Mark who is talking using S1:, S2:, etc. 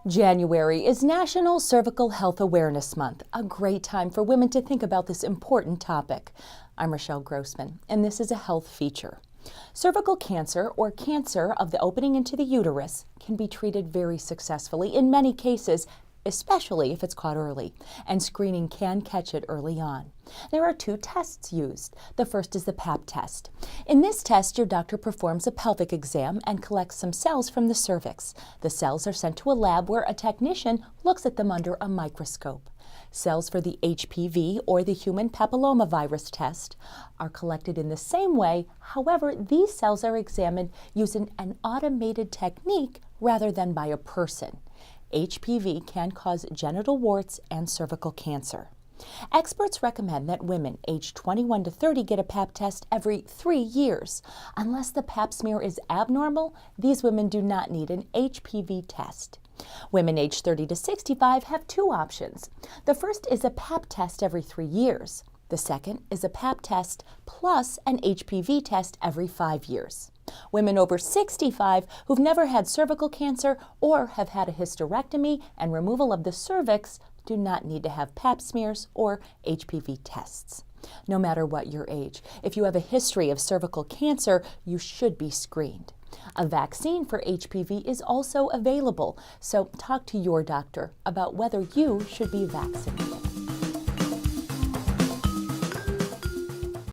S1: January is National Cervical Health Awareness Month, a great time for women to think about this important topic. I'm Rochelle Grossman, and this is a health feature. Cervical cancer, or cancer of the opening into the uterus, can be treated very successfully in many cases, especially if it's caught early, and screening can catch it early on. There are two tests used. The first is the Pap test. In this test, your doctor performs a pelvic exam and collects some cells from the cervix. The cells are sent to a lab where a technician looks at them under a microscope. Cells for the HPV, or the human papillomavirus test, are collected in the same way. However, these cells are examined using an automated technique rather than by a person. HPV can cause genital warts and cervical cancer. Experts recommend that women aged 21 to 30 get a Pap test every 3 years. Unless the Pap smear is abnormal, these women do not need an HPV test. Women aged 30 to 65 have two options. The first is a Pap test every 3 years. The second is a Pap test plus an HPV test every 5 years. Women over 65 who've never had cervical cancer or have had a hysterectomy and removal of the cervix do not need to have Pap smears or HPV tests. No matter what your age, if you have a history of cervical cancer, you should be screened. A vaccine for HPV is also available, so talk to your doctor about whether you should be vaccinated.